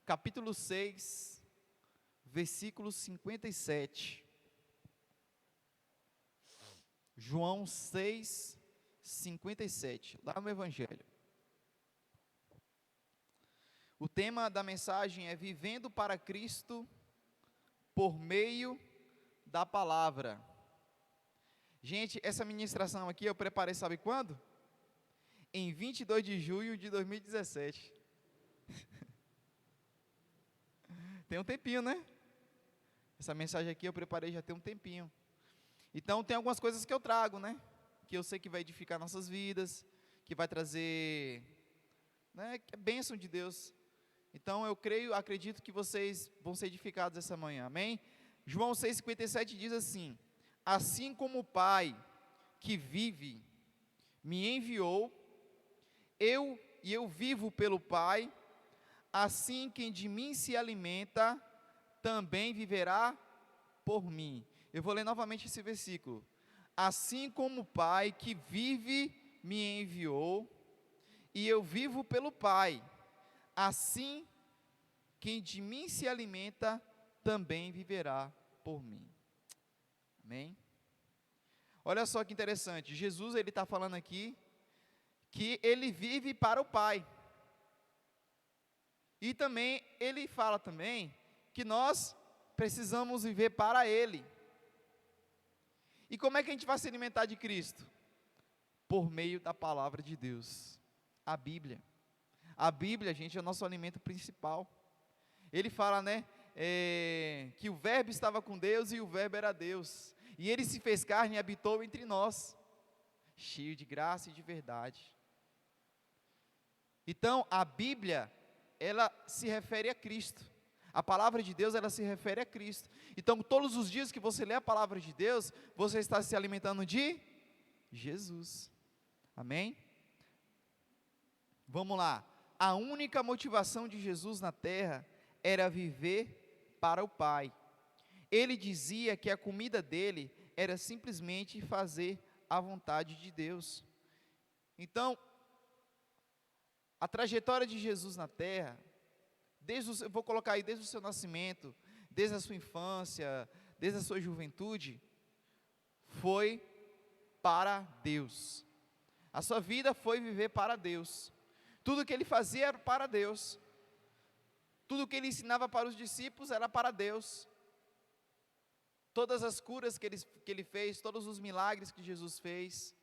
capítulo 6, versículo 57. João 6, 57, lá no Evangelho. O tema da mensagem é Vivendo para Cristo por meio da palavra. Gente, essa ministração aqui eu preparei, sabe quando? Em 22 de junho de 2017. Tem um tempinho, né? Essa mensagem aqui eu preparei já tem um tempinho. Então tem algumas coisas que eu trago, né? Que eu sei que vai edificar nossas vidas, que vai trazer, né? Que é bênção de Deus. Então eu acredito que vocês vão ser edificados essa manhã, amém? João 6,57 diz assim: assim como o Pai que vive me enviou, eu vivo pelo Pai, assim quem de mim se alimenta, também viverá por mim. Eu vou ler novamente esse versículo. Assim como o Pai que vive me enviou, e eu vivo pelo Pai, assim quem de mim se alimenta, também viverá por mim. Amém? Olha só que interessante, Jesus ele está falando aqui, que ele vive para o Pai. E também, ele fala também, que nós precisamos viver para Ele. E como é que a gente vai se alimentar de Cristo? Por meio da palavra de Deus, a Bíblia. A Bíblia, gente, é o nosso alimento principal. Ele fala, né, que o verbo estava com Deus e o verbo era Deus. E ele se fez carne e habitou entre nós, cheio de graça e de verdade. Então, a Bíblia, ela se refere a Cristo. A palavra de Deus, ela se refere a Cristo. Então, todos os dias que você lê a palavra de Deus, você está se alimentando de Jesus. Amém? Vamos lá. A única motivação de Jesus na terra era viver para o Pai. Ele dizia que a comida dele era simplesmente fazer a vontade de Deus. Então, a trajetória de Jesus na terra, eu vou colocar aí desde o seu nascimento, desde a sua infância, desde a sua juventude, foi para Deus. A sua vida foi viver para Deus. Tudo que ele fazia era para Deus. Tudo que ele ensinava para os discípulos era para Deus. Todas as curas que ele fez, todos os milagres que Jesus fez,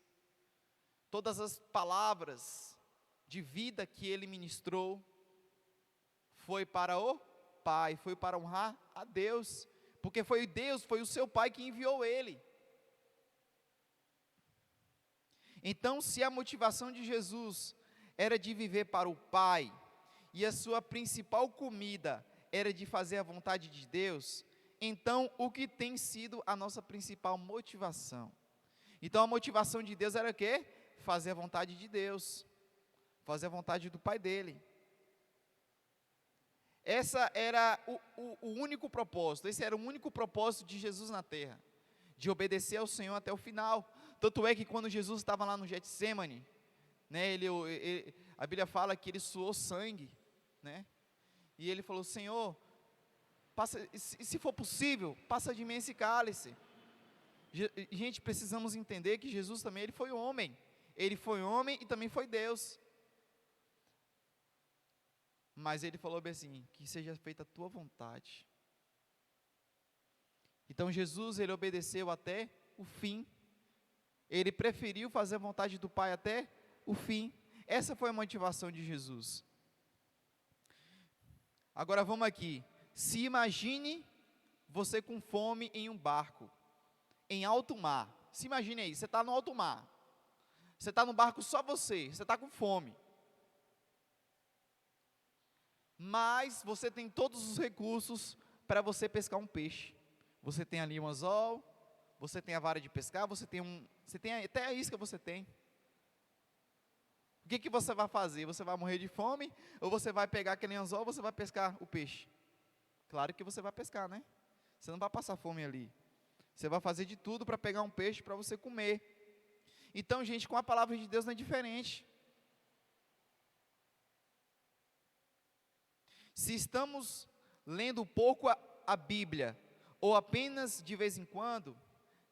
todas as palavras de vida que ele ministrou, foi para o Pai, foi para honrar a Deus, porque foi Deus, foi o seu Pai que enviou ele. Então, se a motivação de Jesus era de viver para o Pai, e a sua principal comida era de fazer a vontade de Deus, então o que tem sido a nossa principal motivação? Então a motivação de Deus era o quê? Fazer a vontade de Deus, fazer a vontade do Pai dele. Essa era o único propósito, esse era o único propósito de Jesus na terra, de obedecer ao Senhor até o final. Tanto é que quando Jesus estava lá no Getsêmani, né, a Bíblia fala que ele suou sangue, né, e ele falou: Senhor, se for possível, passa de mim esse cálice. Gente, precisamos entender que Jesus também, ele foi homem e também foi Deus. Mas ele falou bem assim: que seja feita a tua vontade. Então Jesus, ele obedeceu até o fim. Ele preferiu fazer a vontade do Pai até o fim. Essa foi a motivação de Jesus. Agora vamos aqui. Se imagine você com fome em um barco, em alto mar. Se imagine aí, você está no alto mar. Você está no barco só você está com fome. Mas você tem todos os recursos para você pescar um peixe. Você tem ali um anzol, você tem a vara de pescar, você tem até a isca você tem. O que você vai fazer? Você vai morrer de fome ou você vai pegar aquele anzol, você vai pescar o peixe? Claro que você vai pescar, né? Você não vai passar fome ali. Você vai fazer de tudo para pegar um peixe para você comer. Então, gente, com a palavra de Deus não é diferente. Se estamos lendo pouco a Bíblia, ou apenas de vez em quando,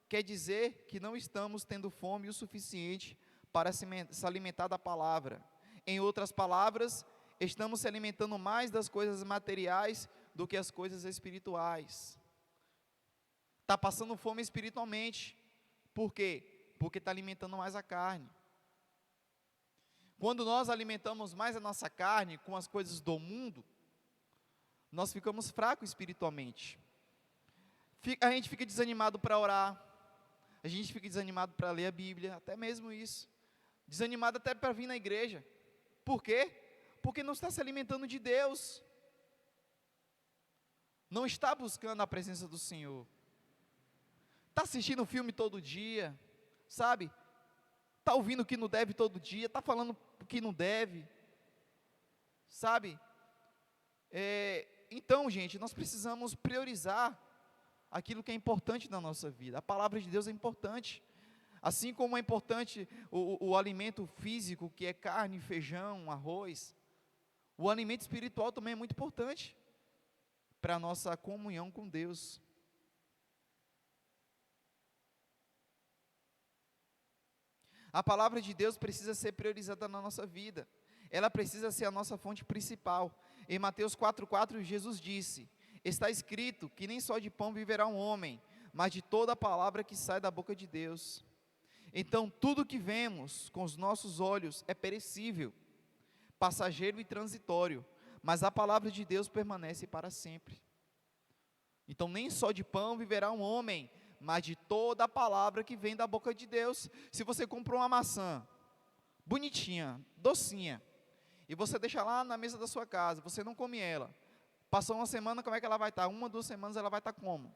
quer dizer que não estamos tendo fome o suficiente para se alimentar da palavra. Em outras palavras, estamos se alimentando mais das coisas materiais do que as coisas espirituais. Está passando fome espiritualmente. Por quê? Porque está alimentando mais a carne. Quando nós alimentamos mais a nossa carne com as coisas do mundo, nós ficamos fracos espiritualmente. A gente fica desanimado para orar, a gente fica desanimado para ler a Bíblia, até mesmo isso. Desanimado até para vir na igreja. Por quê? Porque não está se alimentando de Deus. Não está buscando a presença do Senhor. Está assistindo filme todo dia, sabe? Está ouvindo o que não deve todo dia, está falando o que não deve, sabe? Então, gente, nós precisamos priorizar aquilo que é importante na nossa vida. A palavra de Deus é importante. Assim como é importante o alimento físico, que é carne, feijão, arroz, o alimento espiritual também é muito importante para a nossa comunhão com Deus. A palavra de Deus precisa ser priorizada na nossa vida. Ela precisa ser a nossa fonte principal. Em Mateus 4,4, Jesus disse: está escrito que nem só de pão viverá um homem, mas de toda a palavra que sai da boca de Deus. Então, tudo que vemos com os nossos olhos é perecível, passageiro e transitório, mas a palavra de Deus permanece para sempre. Então, nem só de pão viverá um homem, mas de toda a palavra que vem da boca de Deus. Se você comprou uma maçã, bonitinha, docinha, e você deixa lá na mesa da sua casa, você não come ela, passou uma semana, como é que ela vai estar? 1, 2 semanas ela vai estar como?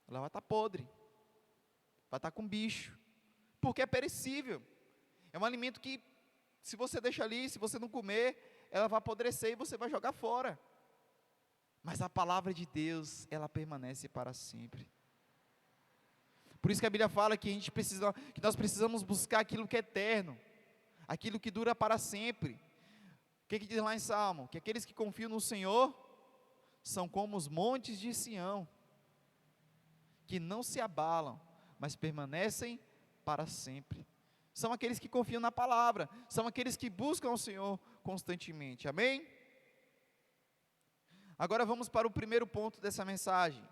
Ela vai estar podre, vai estar com bicho, porque é perecível, é um alimento que, se você deixa ali, se você não comer, ela vai apodrecer e você vai jogar fora. Mas a palavra de Deus, ela permanece para sempre. Por isso que a Bíblia fala que nós precisamos buscar aquilo que é eterno, aquilo que dura para sempre. O que diz lá em Salmo? Que aqueles que confiam no Senhor são como os montes de Sião, que não se abalam, mas permanecem para sempre. São aqueles que confiam na palavra, são aqueles que buscam o Senhor constantemente, amém? Agora vamos para o primeiro ponto dessa mensagem.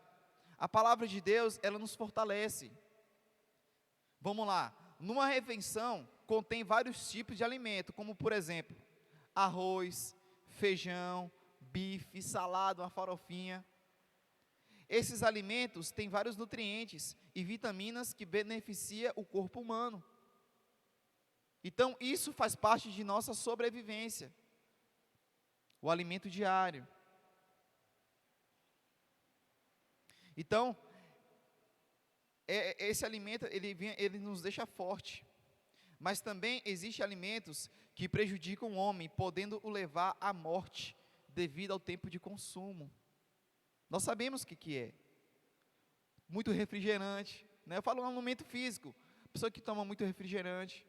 A palavra de Deus, ela nos fortalece. Vamos lá, numa refeição contém vários tipos de alimento, como por exemplo, arroz, feijão, bife, salada, uma farofinha. Esses alimentos têm vários nutrientes e vitaminas que beneficiam o corpo humano. Então, isso faz parte de nossa sobrevivência. O alimento diário. Então, esse alimento, ele nos deixa forte. Mas também existem alimentos que prejudicam o homem, podendo o levar à morte, devido ao tempo de consumo. Nós sabemos o que é. Muito refrigerante, né? Eu falo no alimento físico. A pessoa que toma muito refrigerante,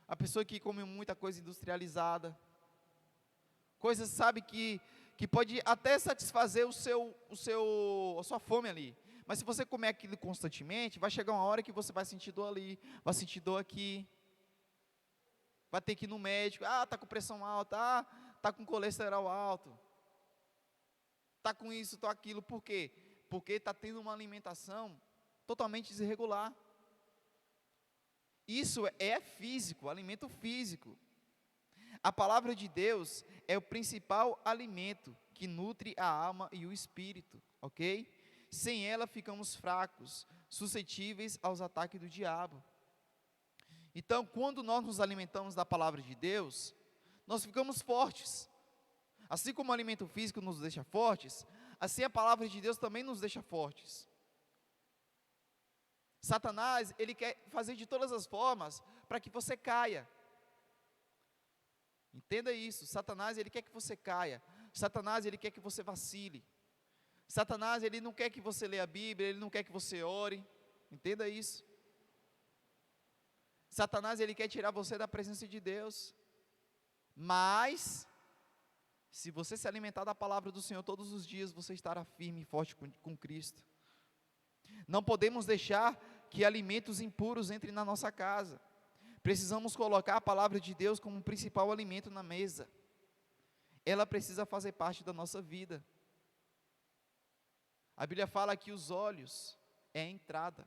a pessoa que come muita coisa industrializada, coisas, sabe, que pode até satisfazer a sua fome ali. Mas se você comer aquilo constantemente, vai chegar uma hora que você vai sentir dor ali, vai sentir dor aqui, vai ter que ir no médico, está com pressão alta, está com colesterol alto, está com isso, está aquilo, por quê? Porque está tendo uma alimentação totalmente desregular. Isso é físico, alimento físico. A palavra de Deus é o principal alimento que nutre a alma e o espírito, ok? Sem ela ficamos fracos, suscetíveis aos ataques do diabo. Então, quando nós nos alimentamos da palavra de Deus, nós ficamos fortes. Assim como o alimento físico nos deixa fortes, assim a palavra de Deus também nos deixa fortes. Satanás, ele quer fazer de todas as formas para que você caia. Entenda isso, Satanás, ele quer que você caia. Satanás, ele quer que você vacile. Satanás, ele não quer que você leia a Bíblia, ele não quer que você ore. Entenda isso. Satanás, ele quer tirar você da presença de Deus. Mas Se você se alimentar da palavra do Senhor todos os dias, você estará firme e forte com Cristo. Não podemos deixar que alimentos impuros entrem na nossa casa. Precisamos colocar a palavra de Deus como principal alimento na mesa. Ela precisa fazer parte da nossa vida. A Bíblia fala que os olhos é a entrada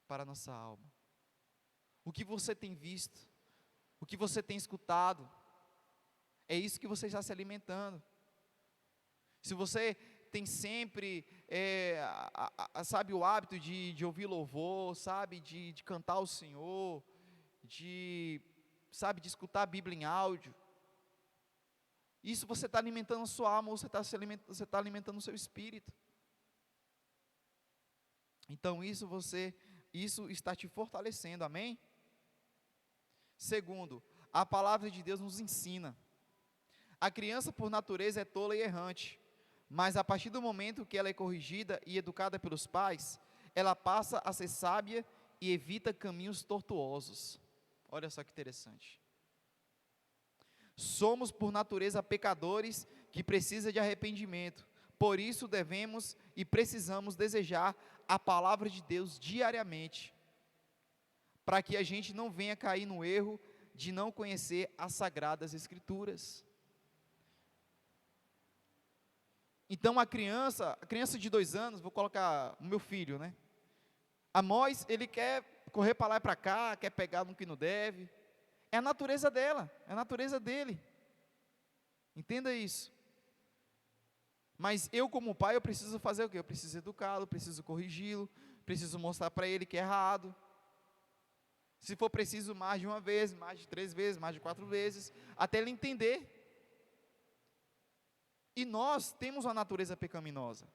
para a nossa alma. O que você tem visto, o que você tem escutado, é isso que você está se alimentando. Se você tem sempre, sabe, o hábito de ouvir louvor, sabe, de cantar ao Senhor, de escutar a Bíblia em áudio, isso você está alimentando a sua alma, ou você está alimentando o seu espírito. Então isso está te fortalecendo, amém? Segundo, a palavra de Deus nos ensina. A criança por natureza é tola e errante, mas a partir do momento que ela é corrigida e educada pelos pais, ela passa a ser sábia e evita caminhos tortuosos. Olha só que interessante. Somos por natureza pecadores que precisam de arrependimento, por isso devemos e precisamos desejar a palavra de Deus diariamente, para que a gente não venha cair no erro de não conhecer as Sagradas Escrituras. Então a criança de 2 anos, vou colocar o meu filho, né? Amós, ele quer correr para lá e para cá, quer pegar no que não deve. É a natureza dela, é a natureza dele. Entenda isso. Mas eu como pai, eu preciso fazer o quê? Eu preciso educá-lo, preciso corrigi-lo, preciso mostrar para ele que é errado. Se for preciso mais de uma vez, mais de 3 vezes, mais de 4 vezes, até ele entender. E nós temos uma natureza pecaminosa.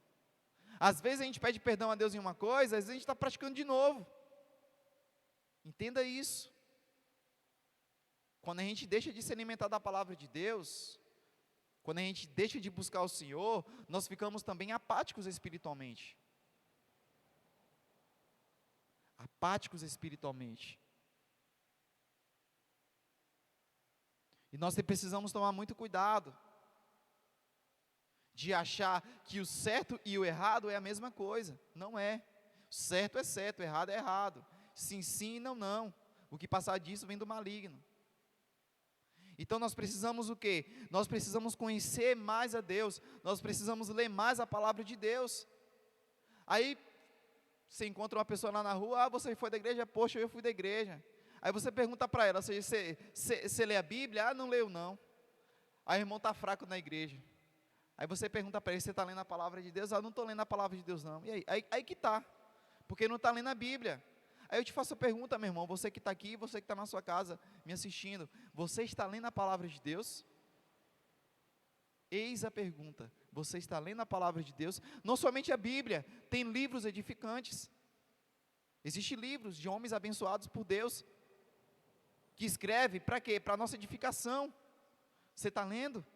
Às vezes a gente pede perdão a Deus em uma coisa, às vezes a gente está praticando de novo. Entenda isso. Quando a gente deixa de se alimentar da palavra de Deus, quando a gente deixa de buscar o Senhor, nós ficamos também apáticos espiritualmente. Apáticos espiritualmente. E nós precisamos tomar muito cuidado de achar que o certo e o errado é a mesma coisa. Não é. Certo é certo, errado é errado. Sim, sim, não, não. O que passar disso vem do maligno. Então nós precisamos o quê? Nós precisamos conhecer mais a Deus. Nós precisamos ler mais a palavra de Deus. Aí você encontra uma pessoa lá na rua, você foi da igreja? Poxa, eu fui da igreja. Aí você pergunta para ela, você lê a Bíblia? Não leio não. Aí o irmão está fraco na igreja. Aí você pergunta para ele, você está lendo a palavra de Deus? Não estou lendo a palavra de Deus não. E aí que está, porque não está lendo a Bíblia. Aí eu te faço a pergunta, meu irmão, você que está aqui, você que está na sua casa me assistindo, você está lendo a palavra de Deus? Eis a pergunta, você está lendo a palavra de Deus? Não somente a Bíblia, tem livros edificantes. Existem livros de homens abençoados por Deus, que escreve para quê? Para a nossa edificação. Você está lendo?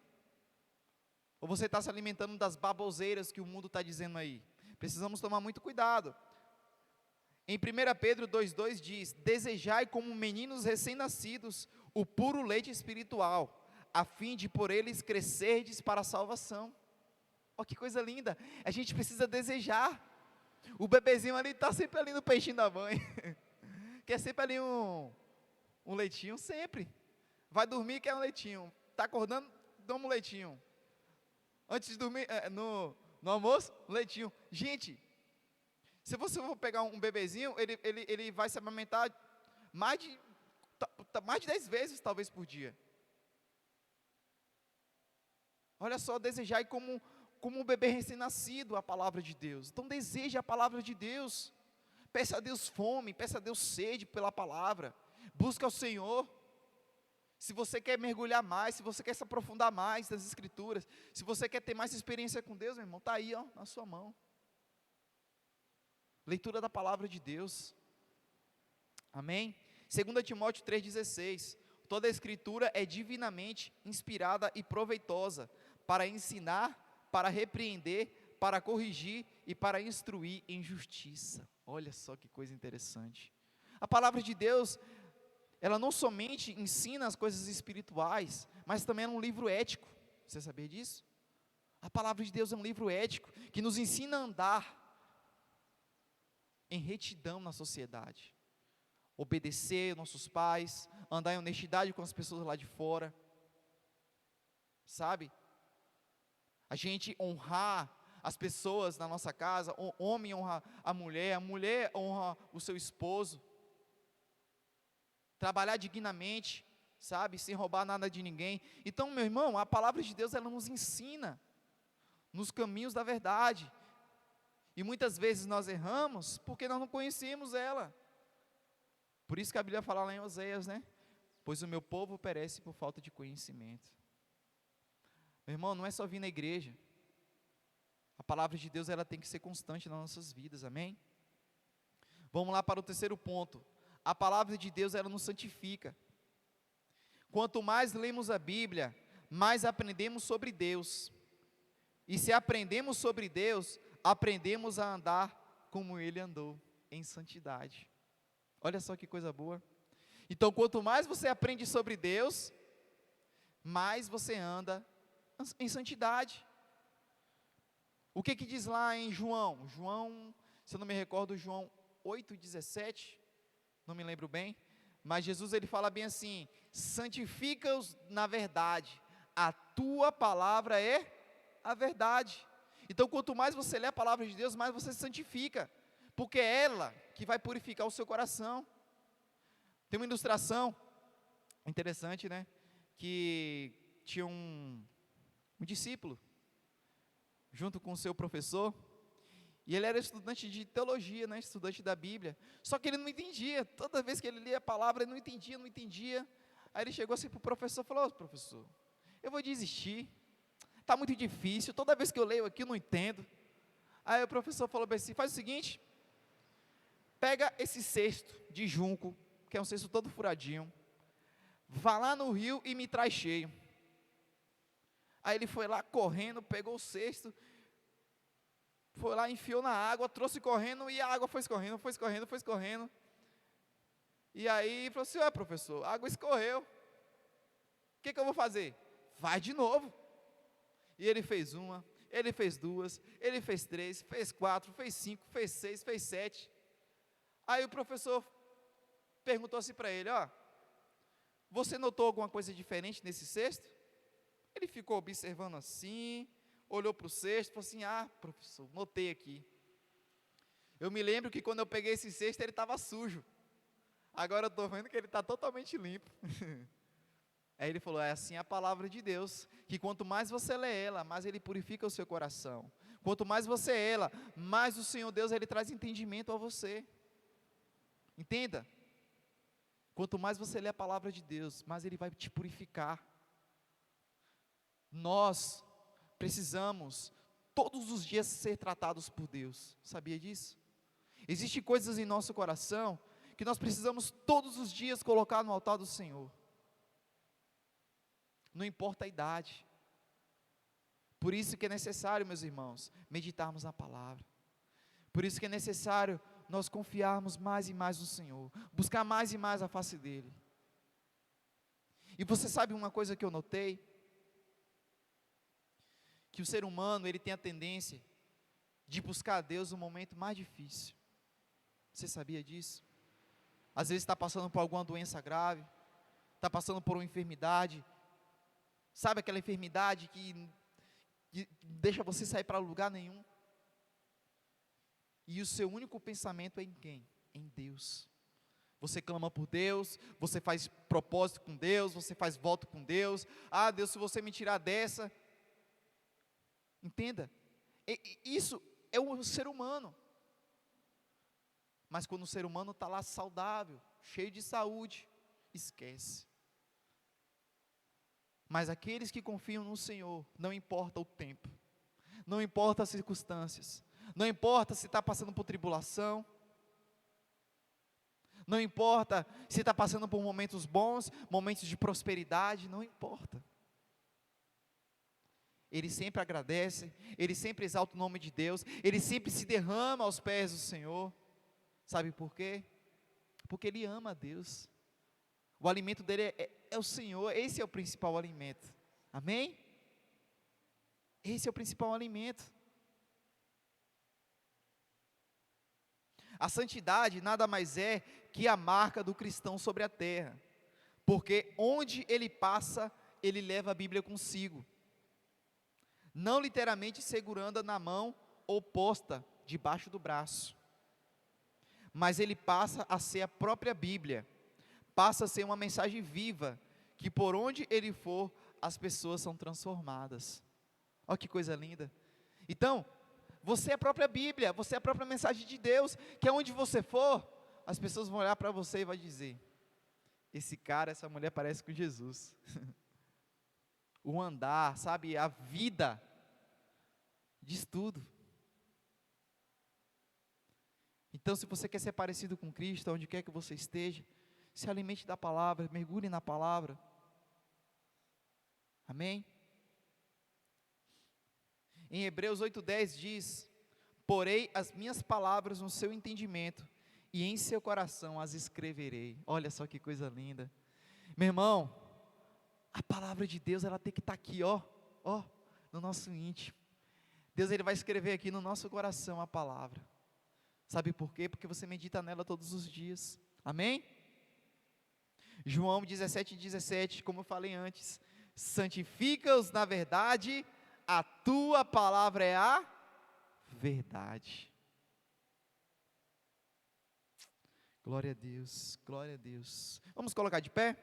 Ou você está se alimentando das baboseiras que o mundo está dizendo aí? Precisamos tomar muito cuidado. Em 1 Pedro 2,2 diz: desejai como meninos recém-nascidos o puro leite espiritual, a fim de por eles crescerdes para a salvação. Olha que coisa linda, a gente precisa desejar. O bebezinho ali está sempre ali no peixinho da mãe, quer sempre ali um leitinho, sempre. Vai dormir, quer um leitinho, está acordando, toma um leitinho. Antes de dormir, no almoço, um leitinho. Gente, se você for pegar um bebezinho, ele vai se amamentar mais de 10 vezes, talvez, por dia. Olha só, desejar como um bebê recém-nascido a palavra de Deus. Então deseje a palavra de Deus. Peça a Deus fome, peça a Deus sede pela palavra. Busca o Senhor. Se você quer mergulhar mais, se você quer se aprofundar mais nas Escrituras, se você quer ter mais experiência com Deus, meu irmão, está aí, ó, na sua mão. Leitura da palavra de Deus. Amém? 2 Timóteo 3,16. Toda a Escritura é divinamente inspirada e proveitosa para ensinar, para repreender, para corrigir e para instruir em justiça. Olha só que coisa interessante. A palavra de Deus, ela não somente ensina as coisas espirituais, mas também é um livro ético, Você sabia disso? A palavra de Deus é um livro ético que nos ensina a andar em retidão na sociedade, obedecer nossos pais, andar em honestidade com as pessoas lá de fora, sabe? A gente honrar as pessoas na nossa casa, o homem honra a mulher honra o seu esposo, trabalhar dignamente, sabe? Sem roubar nada de ninguém. Então, meu irmão, a palavra de Deus, ela nos ensina nos caminhos da verdade. E muitas vezes nós erramos porque nós não conhecemos ela. Por isso que a Bíblia fala lá em Oséias, né? Pois o meu povo perece por falta de conhecimento. Meu irmão, não é só vir na igreja. A palavra de Deus, ela tem que ser constante nas nossas vidas, amém? Vamos lá para o terceiro ponto. A palavra de Deus, ela nos santifica. Quanto mais lemos a Bíblia, mais aprendemos sobre Deus. E se aprendemos sobre Deus, aprendemos a andar como Ele andou, em santidade. Olha só que coisa boa. Então, quanto mais você aprende sobre Deus, mais você anda em santidade. O que diz lá em João? João, se eu não me recordo, João 8,17, não me lembro bem, mas Jesus, ele fala bem assim: santifica-os na verdade, a tua palavra é a verdade. Então, quanto mais você lê a palavra de Deus, mais você se santifica, porque é ela que vai purificar o seu coração. Tem uma ilustração interessante, né? Que tinha um discípulo, junto com o seu professor, e ele era estudante de teologia, né? Estudante da Bíblia, só que ele não entendia. Toda vez que ele lia a palavra, ele não entendia. Aí ele chegou assim para o professor e falou: "Ô, professor, eu vou desistir, está muito difícil, toda vez que eu leio aqui eu não entendo." Aí o professor falou bem assim: "Faz o seguinte, pega esse cesto de junco, que é um cesto todo furadinho, vá lá no rio e me traz cheio." Aí ele foi lá correndo, pegou o cesto, foi lá, enfiou na água, trouxe correndo, e a água foi escorrendo. E aí falou assim: "Ué, professor, a água escorreu, o que eu vou fazer?" "Vai de novo." E ele fez uma, ele fez duas, ele fez três, fez quatro, fez cinco, fez seis, fez sete. Aí o professor perguntou assim para ele: "Ó, você notou alguma coisa diferente nesse cesto?" Ele ficou observando assim, olhou para o cesto e falou assim: "Ah, professor, notei aqui. Eu me lembro que quando eu peguei esse cesto ele estava sujo. Agora eu estou vendo que ele está totalmente limpo." Aí ele falou: "É assim a palavra de Deus, que quanto mais você lê ela, mais ele purifica o seu coração. Quanto mais você lê ela, mais o Senhor Deus, ele traz entendimento a você." Entenda? Quanto mais você lê a palavra de Deus, mais ele vai te purificar. Nós precisamos todos os dias ser tratados por Deus. Sabia disso? Existem coisas em nosso coração que nós precisamos todos os dias colocar no altar do Senhor. Não importa a idade. Por isso que é necessário, meus irmãos, meditarmos na palavra. Por isso que é necessário nós confiarmos mais e mais no Senhor, buscar mais e mais a face dEle. E você sabe uma coisa que eu notei? Que o ser humano, ele tem a tendência de buscar a Deus no momento mais difícil. Você sabia disso? Às vezes está passando por alguma doença grave, está passando por uma enfermidade. Sabe aquela enfermidade que deixa você sair para lugar nenhum? E o seu único pensamento é em quem? Em Deus. Você clama por Deus, você faz propósito com Deus, você faz voto com Deus. "Ah, Deus, se você me tirar dessa..." Entenda, isso é o ser humano. Mas quando o ser humano está lá saudável, cheio de saúde, esquece. Mas aqueles que confiam no Senhor, não importa o tempo, não importa as circunstâncias, não importa se está passando por tribulação, não importa se está passando por momentos bons, momentos de prosperidade, não importa. Ele sempre agradece, ele sempre exalta o nome de Deus, ele sempre se derrama aos pés do Senhor. Sabe por quê? Porque ele ama a Deus. O alimento dele é o Senhor, esse é o principal alimento. Amém? Esse é o principal alimento. A santidade nada mais é que a marca do cristão sobre a terra, porque onde ele passa, ele leva a Bíblia consigo, não literalmente segurando-a na mão ou posta debaixo do braço, mas ele passa a ser a própria Bíblia, passa a ser uma mensagem viva, que por onde ele for, as pessoas são transformadas. Olha que coisa linda. Então, você é a própria Bíblia, você é a própria mensagem de Deus, que aonde você for, as pessoas vão olhar para você e vão dizer: esse cara, essa mulher parece com Jesus. O andar, sabe, a vida, diz tudo. Então, se você quer ser parecido com Cristo, onde quer que você esteja, se alimente da palavra, mergulhe na palavra. Amém? Em Hebreus 8:10 diz: porei as minhas palavras no seu entendimento, e em seu coração as escreverei. Olha só que coisa linda. Meu irmão, a palavra de Deus, ela tem que estar aqui, ó, no nosso íntimo. Deus, ele vai escrever aqui no nosso coração a palavra. Sabe por quê? Porque você medita nela todos os dias. Amém? João 17:17, como eu falei antes: santifica-os na verdade, a tua palavra é a verdade. Glória a Deus, glória a Deus. Vamos colocar de pé?